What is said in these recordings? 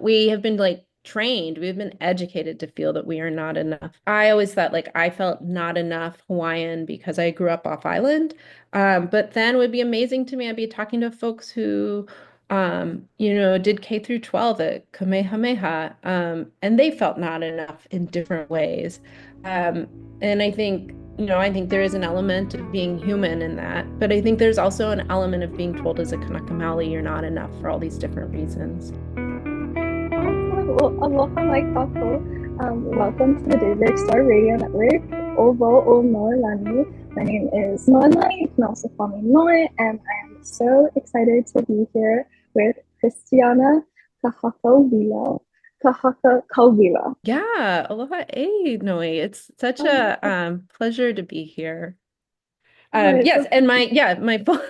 We have been like trained, we've been educated to feel that we are not enough. I always thought like I felt not enough Hawaiian because I grew up off island. But then it would be amazing to me. I'd be talking to folks who, did K through 12 at Kamehameha, and they felt not enough in different ways. Um, and I think there is an element of being human in that, but I think there's also an element of being told as a Kanaka Maoli, you're not enough for all these different reasons. Awesome. Well, aloha mai kako. Welcome to the Daybreak Star Radio Network. Ovo o Noelani. My name is Noelani. You can also call me Noe, and I'm so excited to be here with Kristiana Kahakauwila. Kahakauwila. Yeah, aloha e Noe. It's such Um, a pleasure to be here. it's Yes, a and my full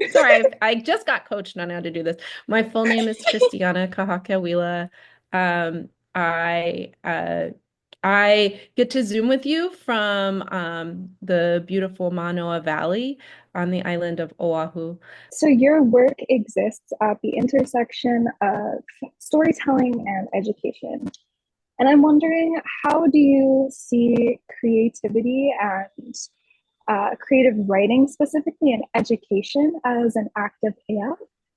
sorry, I just got coached on how to do this. My full name is Kristiana Kahakauwila. Um, I I get to Zoom with you from the beautiful Manoa Valley on the island of Oahu. So your work exists at the intersection of storytelling and education. And I'm wondering, how do you see creativity and creative writing specifically in education as an act of ea,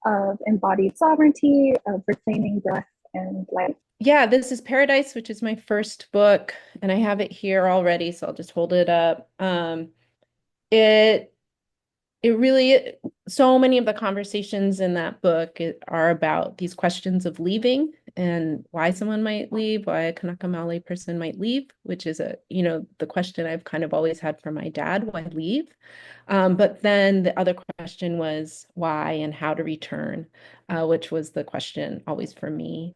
of embodied sovereignty, of reclaiming breath and life? Yeah, this is Paradise, which is my first book, and I have it here already, so I'll just hold it up. It it really so many of the conversations in that book are about these questions of leaving and why someone might leave, why a Kanaka Maoli person might leave, which is the question I've kind of always had for my dad, why leave? But then the other question was why and how to return, which was the question always for me.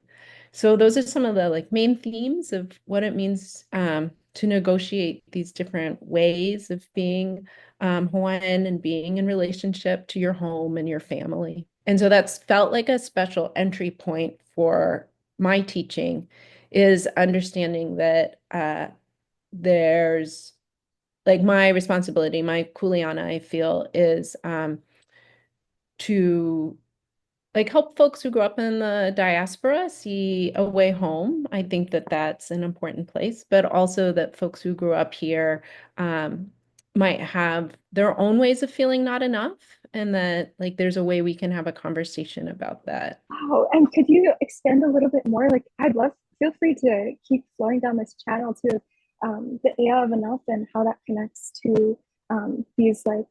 So those are some of the like main themes of what it means to negotiate these different ways of being Hawaiian and being in relationship to your home and your family. And so that's felt like a special entry point for my teaching is understanding that there's like my responsibility, my kuleana, I feel, is to like help folks who grew up in the diaspora see a way home. I think that that's an important place, but also that folks who grew up here um, might have their own ways of feeling not enough, and that like there's a way we can have a conversation about that. Wow. And could you expand a little bit more? Like, I'd love, feel free to keep flowing down this channel to the ea of enough and how that connects to these like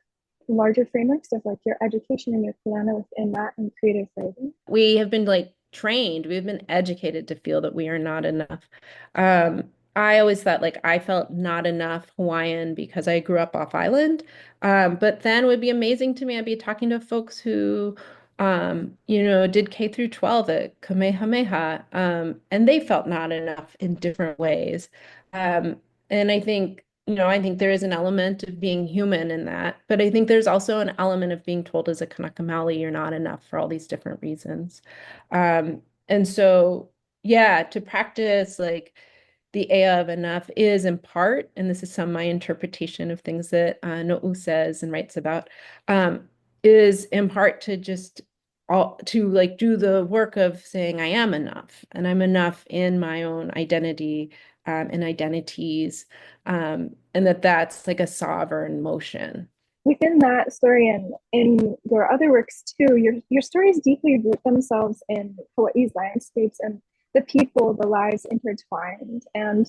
larger frameworks of like your education and your kulana within that and creative writing. We have been like trained, we've been educated to feel that we are not enough. I always thought like I felt not enough Hawaiian because I grew up off island. But then it would be amazing to me. I'd be talking to folks who, did K through 12 at Kamehameha, and they felt not enough in different ways. Um, and I think there is an element of being human in that, but I think there's also an element of being told as a Kanaka Maoli, you're not enough for all these different reasons. And so, yeah, to practice like the ea of enough is in part, and this is some of my interpretation of things that No'u says and writes about, is in part to just all to like do the work of saying I am enough and I'm enough in my own identity and identities and that's like a sovereign motion. Within that story and in your other works too, your stories deeply root themselves in Hawaii's landscapes and the people, the lives intertwined. And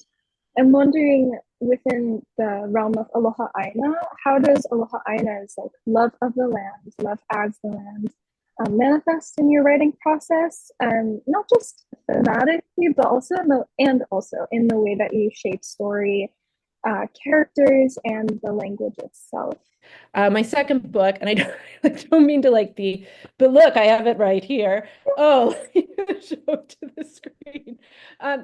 I'm wondering within the realm of Aloha Aina, how does Aloha Aina's like love of the land, love as the land, manifest in your writing process, and not just thematically, but also in the way that you shape story, characters, and the language itself. My second book, and I don't, I don't mean to like but look, I have it right here. Oh, show it to the screen.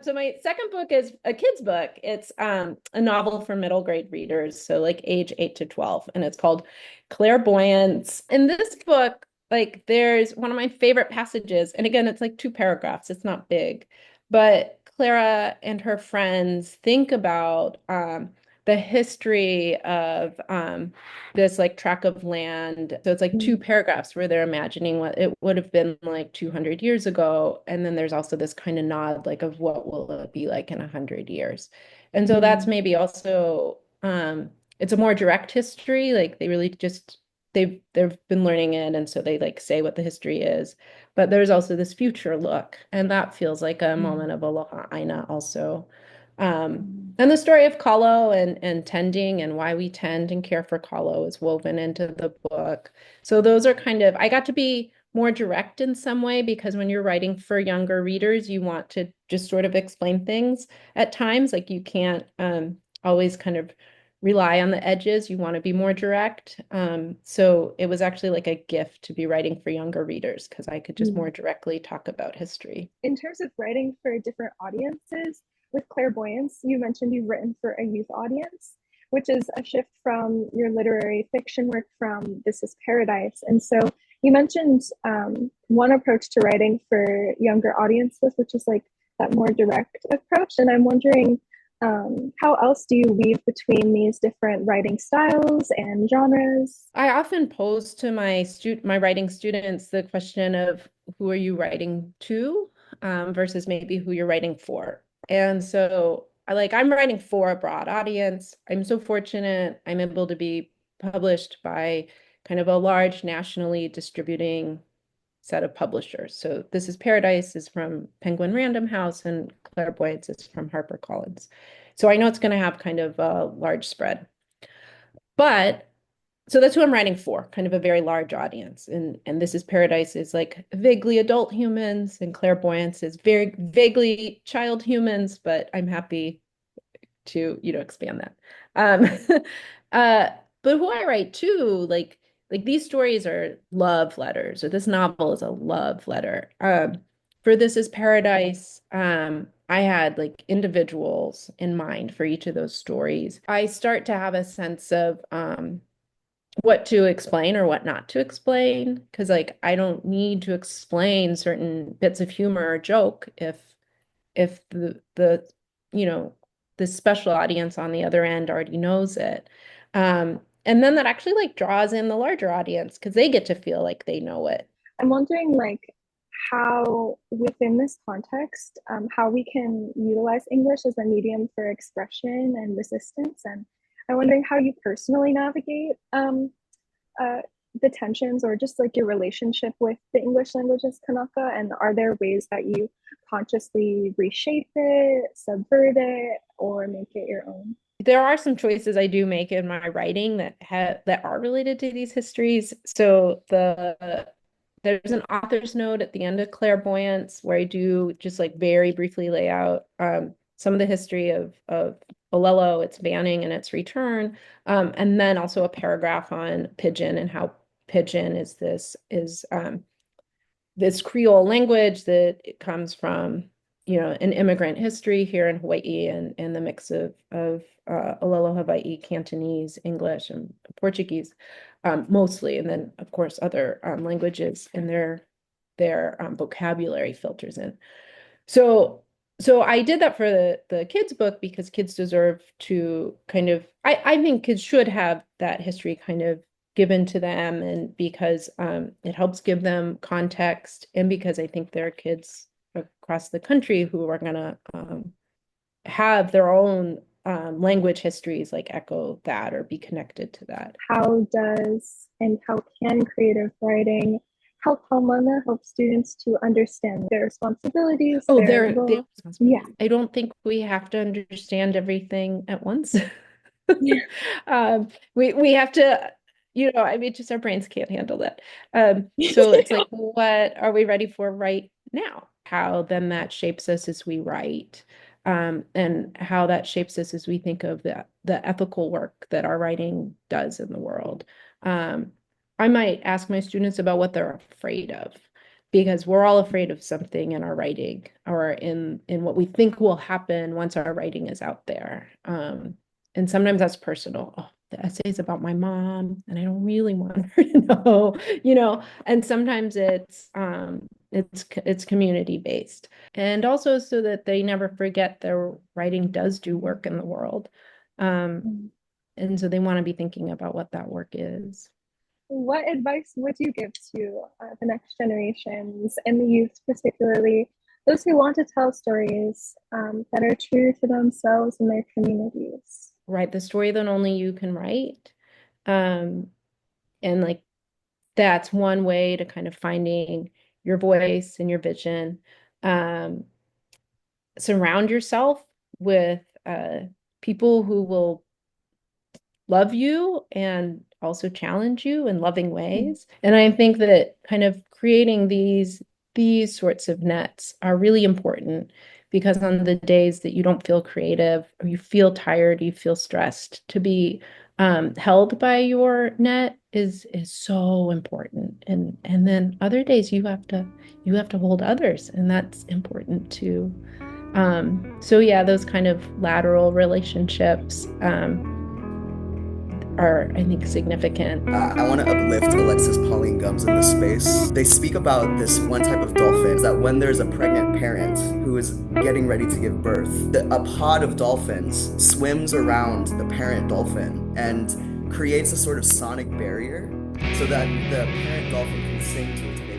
So my second book is a kid's book. It's a novel for middle grade readers, so like age 8 to 12, and it's called Clairboyance. In this book, like there's one of my favorite passages, and again, it's like two paragraphs, it's not big, but Clara and her friends think about the history of this like tract of land. So it's like two Mm, paragraphs where they're imagining what it would have been like 200 years ago. And then there's also this kind of nod like of what will it be like in 100 years. And so that's mm, maybe also it's a more direct history. Like they really just they've been learning it, and so they like say what the history is. But there's also this future look, and that feels like a mm, moment of aloha aina also. Um, mm, and the story of kalo and tending and why we tend and care for kalo is woven into the book. So those are kind of, I got to be more direct in some way because when you're writing for younger readers, you want to just sort of explain things at times. Like you can't always kind of rely on the edges. You want to be more direct. So it was actually like a gift to be writing for younger readers because I could just mm. more directly talk about history. In terms of writing for different audiences, with clairvoyance, you mentioned you've written for a youth audience, which is a shift from your literary fiction work from This is Paradise. And so you mentioned one approach to writing for younger audiences, which is like that more direct approach. And I'm wondering, how else do you weave between these different writing styles and genres? I often pose to my writing students the question of who are you writing to, versus maybe who you're writing for. And so I'm writing for a broad audience. I'm so fortunate I'm able to be published by kind of a large nationally distributing set of publishers. So This is Paradise is from Penguin Random House and Clairboyance is from HarperCollins. So I know it's going to have kind of a large spread. But so that's who I'm writing for, kind of a very large audience. And This is Paradise is like vaguely adult humans, and Clairvoyance is very vaguely child humans, but I'm happy to, expand that. Um, uh, but who I write to, like these stories are love letters, or this novel is a love letter. For This is Paradise, I had like individuals in mind for each of those stories. I start to have a sense of what to explain or what not to explain because like I don't need to explain certain bits of humor or joke if the you know the special audience on the other end already knows it. And then that actually like draws in the larger audience because they get to feel like they know it. I'm wondering, like, how within this context, how we can utilize English as a medium for expression and resistance. And I'm wondering how you personally navigate uh, the tensions or just like your relationship with the English language as Kanaka. And are there ways that you consciously reshape it, subvert it, or make it your own? There are some choices I do make in my writing that are related to these histories. So there's an author's note at the end of Clairvoyance where I do just like very briefly lay out some of the history of Olelo, its banning and its return, and then also a paragraph on Pidgin and how Pidgin is this Creole language that it comes from, an immigrant history here in Hawaii and the mix of Olelo Hawaii, Cantonese, English, and Portuguese, mostly, and then of course other languages and their vocabulary filters in. So so I did that for the kids book because kids deserve to kind of I think kids should have that history kind of given to them and because it helps give them context and because I think there are kids across the country who are gonna have their own language histories like echo that or be connected to that. How does and how can creative writing help Halmana help students to understand their responsibilities, Oh, their they're role? Yeah. responsibilities. I don't think we have to understand everything at once. Yeah. We have to, I mean, just our brains can't handle that. So it's like, what are we ready for right now? How then that shapes us as we write, and how that shapes us as we think of the ethical work that our writing does in the world. Um, I might ask my students about what they're afraid of because we're all afraid of something in our writing or in what we think will happen once our writing is out there. And sometimes that's personal. Oh, the essay is about my mom, and I don't really want her to know, And sometimes it's community based, and also so that they never forget their writing does do work in the world. Um, Mm. and so they want to be thinking about what that work is. What advice would you give to the next generations and the youth, particularly those who want to tell stories that are true to themselves and their communities? Write the story that only you can write. Um, and like that's one way to kind of finding your voice and your vision. Um, Surround yourself with people who will love you and also challenge you in loving Mm. ways. And I think that kind of creating these sorts of nets are really important because on the days that you don't feel creative or you feel tired, you feel stressed, to be held by your net is so important. And then other days you have to hold others, and that's important too. So yeah, those kind of lateral relationships are, I think, significant. I want to uplift Alexis Pauline Gums in this space. They speak about this one type of dolphin that when there's a pregnant parent who is getting ready to give birth, a pod of dolphins swims around the parent dolphin and creates a sort of sonic barrier so that the parent dolphin can sing to its baby.